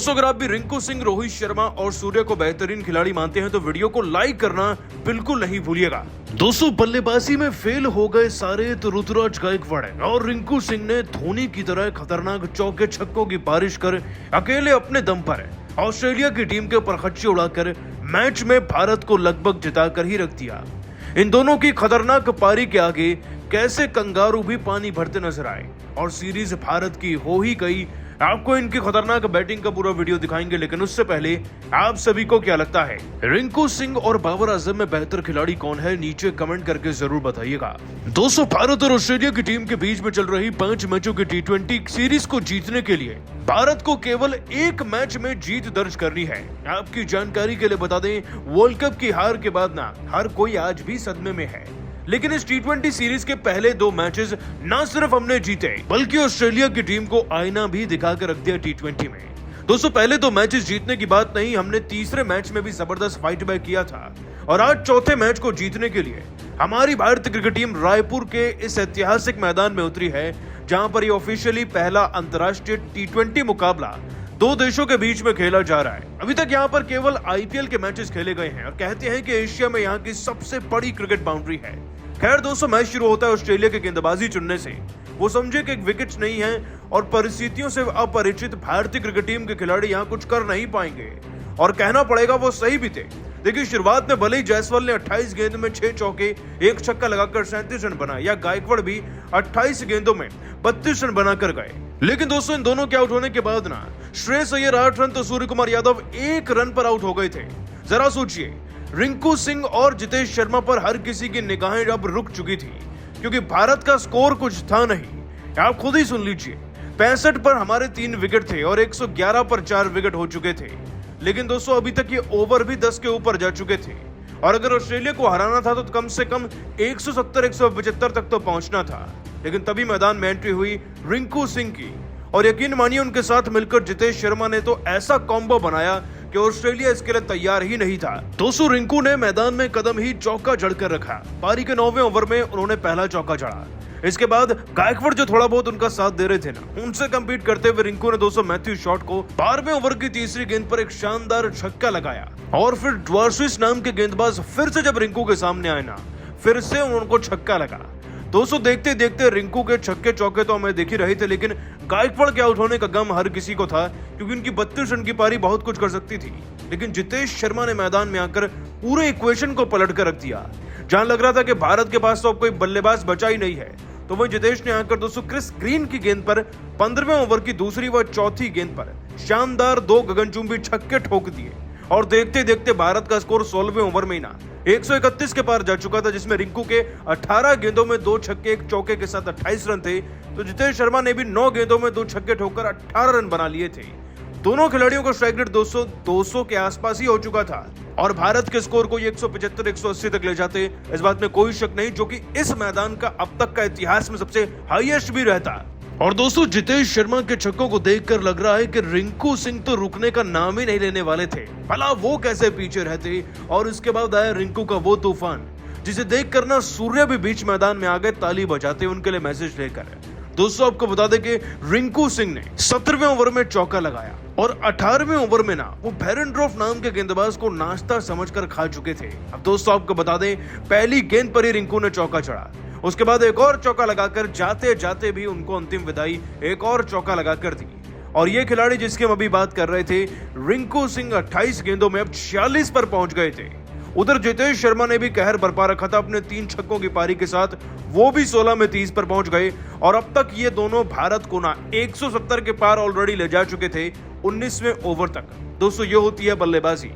दोस्तों अगर आप भी रिंकू सिंह, रोहित शर्मा और सूर्य को बेहतरीन खिलाड़ी मानते हैं तो वीडियो को लाइक करना बिल्कुल नहीं भूलिएगा। दोस्तों बल्लेबाजी में फेल हो गए सारे तो ऋतुराज गायकवाड़ और रिंकू सिंह ने धोनी की तरह खतरनाक चौके छक्कों की बारिश कर अकेले अपने दम पर ऑस्ट्रेलिया की टीम के परखच्चे उड़ाकर मैच में भारत को लगभग जिताकर ही रख दिया। इन दोनों की खतरनाक पारी के आगे कैसे कंगारू भी पानी भरते नजर आए और सीरीज भारत की हो ही गई। आपको इनकी खतरनाक बैटिंग का पूरा वीडियो दिखाएंगे, लेकिन उससे पहले आप सभी को क्या लगता है रिंकू सिंह और बाबर आजम में बेहतर खिलाड़ी कौन है, नीचे कमेंट करके जरूर बताइएगा। दोस्तों भारत और ऑस्ट्रेलिया की टीम के बीच में चल रही 5 मैचों की T20 सीरीज को जीतने के लिए भारत को केवल एक मैच में जीत दर्ज करनी है। आपकी जानकारी के लिए बता दें, वर्ल्ड कप की हार के बाद ना हर कोई आज भी सदमे में है, लेकिन इस T20 सीरीज के पहले 2 मैचेस न सिर्फ हमने जीते बल्कि ऑस्ट्रेलिया की टीम को आईना भी दिखाकर रख दिया T20 में। दोस्तों पहले 2 मैचेस जीतने की बात नहीं, हमने तीसरे मैच में भी जबरदस्त फाइट बैक किया था और आज चौथे मैच को जीतने के लिए हमारी भारतीय क्रिकेट टीम रायपुर के इस ऐतिहासिक मैदान में उतरी है, जहां पर ये ऑफिशियली पहला अंतर्राष्ट्रीय T20 मुकाबला 2 देशों के बीच में खेला जा रहा है। अभी तक यहाँ पर केवल IPL के मैचेस खेले गए हैं और कहते हैं कि एशिया में यहाँ की सबसे बड़ी क्रिकेट बाउंड्री है। खैर दोस्तों मैच शुरू होता है ऑस्ट्रेलिया के गेंदबाजी चुनने से। वो समझे कि एक विकेट नहीं है और परिस्थितियों से अपरिचित भारतीय क्रिकेट टीम के खिलाड़ी यहाँ कुछ कर नहीं पाएंगे और कहना पड़ेगा वो सही भी थे। देखिए शुरुआत में भले ही जायसवाल ने 28 गेंद में 6 चौके 1 छक्का लगाकर 37 रन बनाए या गायकवाड़ भी 28 गेंदों में 32 रन बनाकर गए, लेकिन दोस्तों इन दोनों के आउट होने के बाद ना श्रेयस अय्यर 8 रन तो सूर्य कुमार यादव 1 रन पर आउट हो गए थे। जरा सोचिए, रिंकू सिंह और जितेश शर्मा पर हर किसी की निगाहें अब रुक चुकी थी क्योंकि भारत का स्कोर कुछ था नहीं। आप खुद ही सुन लीजिए, 65 पर हमारे 3 विकेट थे और 111 पर 4 विकेट हो चुके थे, लेकिन दोस्तों अभी तक ये ओवर भी 10 के ऊपर जा चुके थे और अगर ऑस्ट्रेलिया को हराना था तो कम से कम 170-175 तक तो पहुंचना था। लेकिन तभी मैदान में एंट्री हुई रिंकू सिंह की और यकीन मानिए उनके साथ मिलकर जितेश शर्मा ने तो ऐसा कॉम्बो बनाया कि ऑस्ट्रेलिया इसके लिए तैयार ही नहीं था। दोस्तों रिंकू ने मैदान में कदम ही चौका जड़कर रखा। पारी के 9वें ओवर में उन्होंने पहला चौका जड़ा। इसके बाद गायकवाड़ जो थोड़ा बहुत उनका साथ दे रहे थे ना, उनसे कंपीट करते हुए रिंकू ने दोस्तों मैथ्यू शॉट को 12वें ओवर की तीसरी गेंद पर एक शानदार छक्का लगाया और फिर ड्वार्सविस नाम के गेंदबाज फिर से जब रिंकू के सामने आए ना, फिर से उनको छक्का लगा। दोस्तों देखते देखते रिंकू के छक्के चौके तो हमें दिख ही रहे थे, लेकिन गायकवाड़ के आउट होने का गम हर किसी को था क्योंकि उनकी 32 रन की पारी बहुत कुछ कर सकती थी। लेकिन जितेश शर्मा ने मैदान में आकर पूरे इक्वेशन को पलट कर रख दिया। जहां लग रहा था कि भारत के पास तो अब कोई बल्लेबाज बचा ही नहीं है, तो वहीं जितेश ने आकर दोस्तों क्रिस ग्रीन की गेंद पर 15वें ओवर की दूसरी व चौथी गेंद पर शानदार 2 गगनचुंबी छक्के ठोक दिए और देखते देखते भारत का स्कोर 16वें ओवर में ही ना 131 के पार जा चुका था, जिसमें रिंकू के 18 गेंदों में 2 छक्के 1 चौके के साथ 28 रन थे, तो जितेश शर्मा ने भी 9 गेंदों में 2 छक्के ठोककर 18 रन बना लिए थे। दोनों खिलाड़ियों का स्ट्राइक रेट 200 के आसपास ही हो चुका था और भारत के स्कोर को 175-180 तक ले जाते, इस बात में कोई शक नहीं, जो कि इस मैदान का अब तक का इतिहास में सबसे हाईएस्ट भी रहता। और दोस्तों जितेश शर्मा के छक्कों को देखकर लग रहा है कि रिंकू सिंह तो रुकने का नाम ही नहीं लेने वाले थे। भला वो कैसे पीछे रहते, और इसके बाद आया रिंकू का वो तूफान जिसे देखकर ना सूर्य भी बीच मैदान में आ गए ताली बजाते उनके लिए मैसेज लेकर। दोस्तों आपको बता दें कि रिंकू सिंह ने 17वें ओवर में चौका लगाया और 18वें ओवर में ना वो बेरेंड्रोफ नाम के गेंदबाज को नाश्ता समझकर खा चुके थे। अब दोस्तों आपको बता दें, पहली गेंद पर ही रिंकू ने चौका चढ़ा, उसके बाद एक और चौका लगाकर जाते जाते भी उनको अंतिम विदाई एक और चौका लगाकर दी। और ये खिलाड़ी जिसकी हम अभी बात कर रहे थे, रिंकू सिंह 28 गेंदों में अब 46 पर पहुंच गए थे। उधर जितेश शर्मा ने भी कहर बरपा रखा था अपने 3 छक्कों की पारी के साथ, वो भी 16 में 30 पर पहुंच गए और अब तक ये दोनों भारत को ना 170 के पार ऑलरेडी ले जा चुके थे 19वें ओवर तक। दोस्तों ये होती है बल्लेबाजी,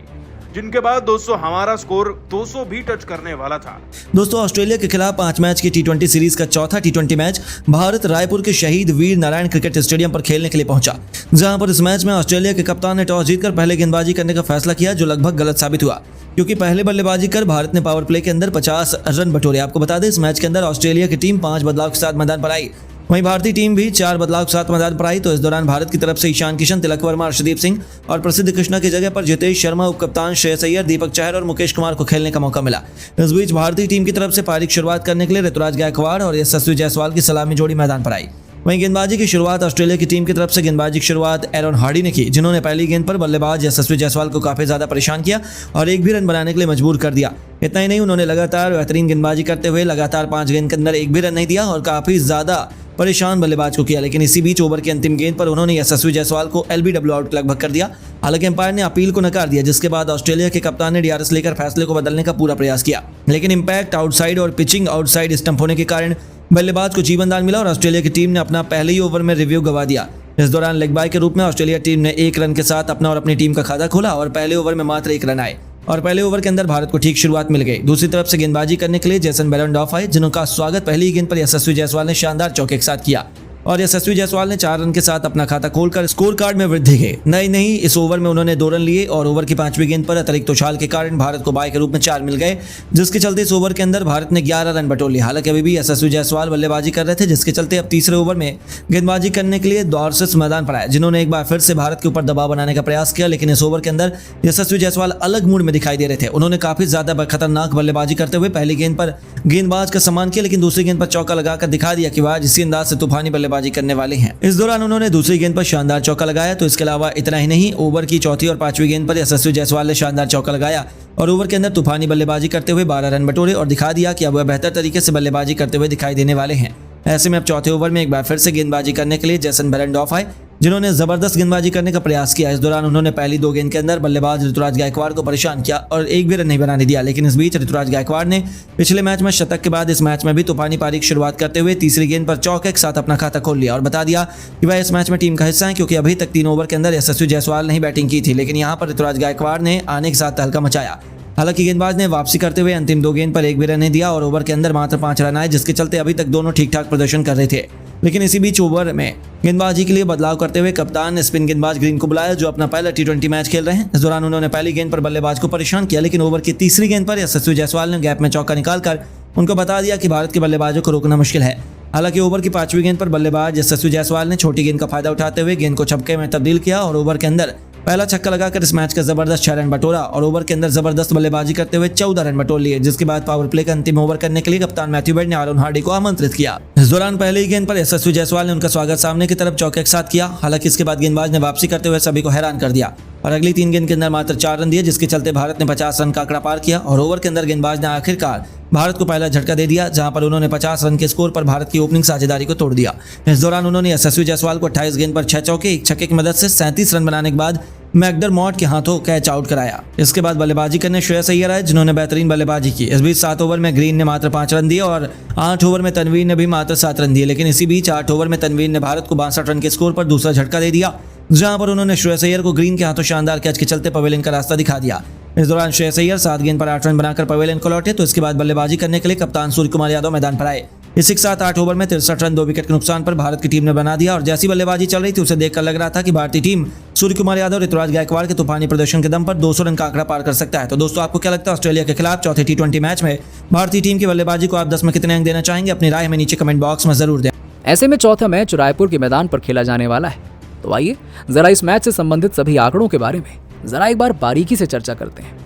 जिनके बाद दोस्तों हमारा स्कोर 200 भी टच करने वाला था। दोस्तों ऑस्ट्रेलिया के खिलाफ 5 मैच की T20 सीरीज का चौथा T20 मैच भारत रायपुर के शहीद वीर नारायण क्रिकेट स्टेडियम पर खेलने के लिए पहुंचा, जहां पर इस मैच में ऑस्ट्रेलिया के कप्तान ने टॉस जीतकर पहले गेंदबाजी करने का फैसला किया, जो लगभग गलत साबित हुआ क्योंकि पहले बल्लेबाजी कर भारत ने पावर प्ले के अंदर 50 रन बटोरे। आपको बता दें इस मैच के अंदर ऑस्ट्रेलिया की टीम 5 बदलाव के साथ मैदान पर आई, वहीं भारतीय टीम भी 4 बदलाव के साथ मैदान पर आई। तो इस दौरान भारत की तरफ से ईशान किशन, तिलक वर्मा, अर्शदीप सिंह और प्रसिद्ध कृष्णा की जगह पर जितेश शर्मा, उपकप्तान श्रेयस अय्यर, दीपक चहर और मुकेश कुमार को खेलने का मौका मिला। इस बीच भारतीय टीम की तरफ से पारी की शुरुआत करने के लिए ऋतुराज गायकवाड़ और यशस्वी जायसवाल की सलामी जोड़ी मैदान पर आई। वहीं गेंदबाजी की शुरुआत ऑस्ट्रेलिया की टीम की तरफ से गेंदबाजी की शुरुआत एरन हार्डी ने की, जिन्होंने पहली गेंद पर बल्लेबाज यशस्वी जायसवाल को काफी ज्यादा परेशान किया और एक भी रन बनाने के लिए मजबूर कर दिया। इतना ही नहीं, उन्होंने लगातार बेहतरीन गेंदबाजी करते हुए लगातार 5 गेंद के अंदर एक भी रन नहीं दिया और काफी ज्यादा परेशान बल्लेबाज को किया। लेकिन इसी बीच ओवर की अंतिम गेंद पर उन्होंने यशस्वी जायसवाल को एलबीडब्ल्यू आउट लगभग कर दिया। हालांकि अंपायर ने अपील को नकार दिया, जिसके बाद ऑस्ट्रेलिया के कप्तान ने डीआरएस लेकर फैसले को बदलने का पूरा प्रयास किया। लेकिन इंपैक्ट आउटसाइड और पिचिंग आउटसाइड स्टंप होने के कारण बल्लेबाज को जीवनदान मिला और ऑस्ट्रेलिया की टीम ने अपना पहले ही ओवर में रिव्यू गवा दिया। इस दौरान लेग बाय के रूप में ऑस्ट्रेलिया टीम ने 1 रन के साथ अपना और अपनी टीम का खाता खोला और पहले ओवर में मात्र 1 रन आए और पहले ओवर के अंदर भारत को ठीक शुरुआत मिल गई। दूसरी तरफ से गेंदबाजी करने के लिए जेसन बेरेंडॉर्फ आए, जिनका स्वागत पहली ही गेंद पर यशस्वी जायसवाल ने शानदार चौके के साथ किया और यशस्वी जायसवाल ने 4 रन के साथ अपना खाता खोलकर स्कोर कार्ड में वृद्धि की। नहीं, इस ओवर में उन्होंने 2 रन लिए और ओवर की 5वीं गेंद पर अतिरिक्त उछाल के कारण भारत को बाय के रूप में 4 मिल गए, जिसके चलते इस ओवर के अंदर भारत ने 11 रन बटोर लिए। हालांकि अभी भी यशस्वी जायसवाल बल्लेबाजी कर रहे थे, जिसके चलते अब तीसरे ओवर में गेंदबाजी करने के लिए डॉर्सेस मैदान पर आए, जिन्होंने एक बार फिर से भारत के ऊपर दबाव बनाने का प्रयास किया। लेकिन इस ओवर के अंदर यशस्वी जायसवाल अलग मूड में दिखाई दे रहे थे। उन्होंने काफी ज्यादा खतरनाक बल्लेबाजी करते हुए पहली गेंद पर गेंदबाज का सम्मान किया, लेकिन दूसरी गेंद पर चौका लगाकर दिखा दिया कि वह इसी अंदाज से तूफानी बल्लेबाजी करने वाले हैं। इस दौरान उन्होंने दूसरी गेंद पर शानदार चौका लगाया। तो इसके अलावा इतना ही नहीं, ओवर की चौथी और 5वीं गेंद पर यशस्वी जायसवाल ने शानदार चौका लगाया और ओवर के अंदर तूफानी बल्लेबाजी करते हुए 12 रन बटोरे और दिखा दिया कि अब वह बेहतर तरीके से बल्लेबाजी करते हुए दिखाई देने वाले हैं। ऐसे में अब चौथे ओवर में एक बार फिर से गेंदबाजी करने के लिए जेसन बेरेंडॉर्फ आए, जिन्होंने जबरदस्त गेंदबाजी करने का प्रयास किया। इस दौरान उन्होंने पहली 2 गेंद के अंदर बल्लेबाज ऋतुराज गायकवाड़ को परेशान किया और एक भी रन नहीं बनाने दिया। लेकिन इस बीच ऋतुराज गायकवाड़ ने पिछले मैच में शतक के बाद इस मैच में भी तूफानी पारी की शुरुआत करते हुए तीसरी गेंद पर चौके के साथ अपना खाता खोल लिया और बता दिया कि वह इस मैच में टीम का हिस्सा है, क्योंकि अभी तक 3 ओवर के अंदर यशस्वी जायसवाल ने ही बैटिंग की थी। लेकिन यहाँ पर ऋतुराज गायकवाड़ ने आने के साथ तहलका मचाया। हालांकि गेंदबाज ने वापसी करते हुए अंतिम 2 गेंद पर एक भी रन नहीं दिया और ओवर के अंदर मात्र 5 रन आए, जिसके चलते अभी तक दोनों ठीक ठाक प्रदर्शन कर रहे थे। लेकिन इसी बीच ओवर में गेंदबाजी के लिए बदलाव करते हुए कप्तान ने स्पिन गेंदबाज ग्रीन को बुलाया, जो अपना पहला T20 मैच खेल रहे हैं। इस दौरान उन्होंने पहली गेंद पर बल्लेबाज को परेशान किया, लेकिन ओवर की तीसरी गेंद पर यशस्वी जायसवाल ने गैप में चौका निकालकर उनको बता दिया कि भारत के बल्लेबाजों को रोकना मुश्किल है। हालांकि ओवर की 5वीं गेंद पर बल्लेबाज यशस्वी जायसवाल ने छोटी गेंद का फायदा उठाते हुए गेंद को छक्के में तब्दील किया और ओवर के अंदर पहला छक्का लगाकर इस मैच का जबरदस्त 6 रन बटोरा और ओवर के अंदर जबरदस्त बल्लेबाजी करते हुए 14 रन बटोर लिए, जिसके बाद पावर प्ले का अंतिम ओवर करने के लिए कप्तान मैथ्यू बेड ने एरन हार्डी को आमंत्रित किया। इस दौरान पहले ही गेंद पर यशस्वी जायसवाल ने उनका स्वागत सामने की तरफ चौके के साथ किया। हालांकि इसके बाद गेंदबाज ने वापसी करते हुए सभी को हैरान कर दिया और अगली 3 गेंद के अंदर मात्र 4 रन दिए, जिसके चलते भारत ने 50 रन का आंकड़ा पार किया और ओवर के अंदर गेंदबाज ने आखिरकार भारत को पहला झटका दे दिया, जहां पर उन्होंने 50 रन के स्कोर पर भारत की ओपनिंग साझेदारी को तोड़ दिया। इस दौरान उन्होंने यशस्वी जायसवाल को 28 गेंद पर 6 चौके 1 छक्के की मदद से 37 रन बनाने के बाद मैकडरमॉट के हाथों कैच आउट कराया। इसके बाद बल्लेबाजी करने श्रेयस अय्यर आए, जिन्होंने बेहतरीन बल्लेबाजी की। इस बीच 7 ओवर में ग्रीन ने मात्र 5 रन दिए और 8 ओवर में तनवीर ने भी मात्र 7 रन दिए। लेकिन इसी बीच 8 ओवर में तनवीर ने भारत को 62 रन के स्कोर पर दूसरा झटका दे दिया, जहां पर उन्होंने श्रेयस अय्यर को ग्रीन के हाथों शानदार कैच के चलते पवेलियन का रास्ता दिखा दिया। इस दौरान श्रेयस अय्यर 7 गेंद पर 8 रन बनाकर पवेलियन को लौटे। तो इसके बाद बल्लेबाजी करने के लिए कप्तान सूर्य कुमार यादव मैदान पर आए। इसी के साथ 8 ओवर में 63 रन 2 विकेट के नुकसान पर भारत की टीम ने बना दिया और जैसी बल्लेबाजी चल रही थी उसे देखकर लग रहा था कि भारतीय टीम सूर्य कुमार यादव और ऋतुराज गायकवाड़ के तूफानी प्रदर्शन के दम पर 200 रन का आंकड़ा पार कर सकता है। तो दोस्तों, आपको क्या लगता है ऑस्ट्रेलिया के खिलाफ चौथे T20 मैच में भारतीय टीम की बल्लेबाजी को आप 10 में कितने अंक देना चाहेंगे? अपनी राय हमें नीचे कमेंट बॉक्स में जरूर दें। ऐसे में चौथा मैच रायपुर के मैदान पर खेला जाने वाला है। तो आइए जरा इस मैच से संबंधित सभी आंकड़ों के बारे में जरा एक बार बारीकी से चर्चा करते हैं।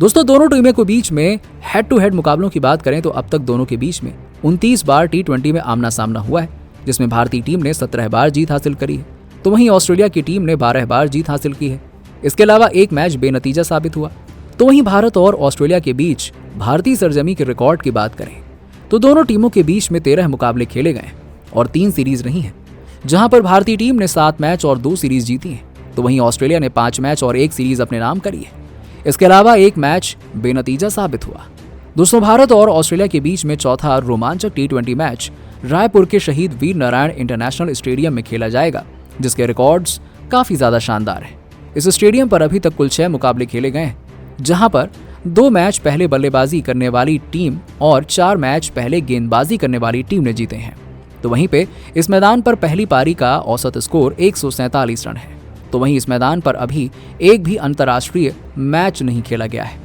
दोस्तों, दोनों टीमों के बीच में हेड टू हेड मुकाबलों की बात करें तो अब तक दोनों के बीच में 29 बार T20 में आमना सामना हुआ है, जिसमें भारतीय टीम ने 17 बार जीत हासिल करी है, तो वहीं ऑस्ट्रेलिया की टीम ने 12 बार जीत हासिल की है। इसके अलावा एक मैच बेनतीजा साबित हुआ। तो वहीं भारत और ऑस्ट्रेलिया के बीच भारतीय सरजमी के रिकॉर्ड की बात करें तो दोनों टीमों के बीच में 13 मुकाबले खेले गए और 3 सीरीज रही हैं, जहां पर भारतीय टीम ने 7 मैच और 2 सीरीज जीती हैं, तो वहीं ऑस्ट्रेलिया ने 5 मैच और 1 सीरीज अपने नाम करी है। इसके अलावा एक मैच बेनतीजा साबित हुआ। दोस्तों, भारत और ऑस्ट्रेलिया के बीच में चौथा रोमांचक T20 मैच रायपुर के शहीद वीर नारायण इंटरनेशनल स्टेडियम में खेला जाएगा, जिसके रिकॉर्ड्स काफी ज्यादा शानदार हैं। इस स्टेडियम पर अभी तक कुल 6 मुकाबले खेले गए हैं, जहां पर 2 मैच पहले बल्लेबाजी करने वाली टीम और 4 मैच पहले गेंदबाजी करने वाली टीम ने जीते हैं। तो वहीं पे इस मैदान पर पहली पारी का औसत स्कोर 147 रन है। तो वहीं इस मैदान पर अभी एक भी अंतर्राष्ट्रीय मैच नहीं खेला गया है।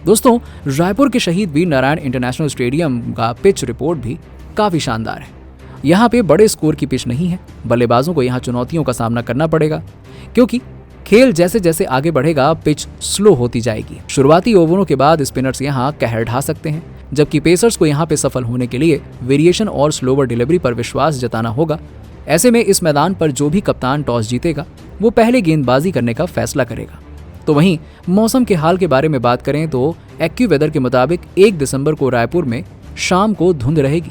दोस्तों, रायपुर के शहीद वीर नारायण इंटरनेशनल स्टेडियम का पिच रिपोर्ट भी काफी शानदार है। यहाँ पे बड़े स्कोर की पिच नहीं है। बल्लेबाजों को यहाँ चुनौतियों का सामना करना पड़ेगा, क्योंकि खेल जैसे जैसे आगे बढ़ेगा पिच स्लो होती जाएगी। शुरुआती ओवरों के बाद स्पिनर्स यहाँ कहर ढा सकते हैं, जबकि पेसर्स को यहाँ पे सफल होने के लिए वेरिएशन और स्लोवर डिलीवरी पर विश्वास जताना होगा। ऐसे में इस मैदान पर जो भी कप्तान टॉस जीतेगा वो पहले गेंदबाजी करने का फैसला करेगा। तो वहीं मौसम के हाल के बारे में बात करें तो एक्यूवेदर के मुताबिक 1 दिसंबर को रायपुर में शाम को धुंध रहेगी।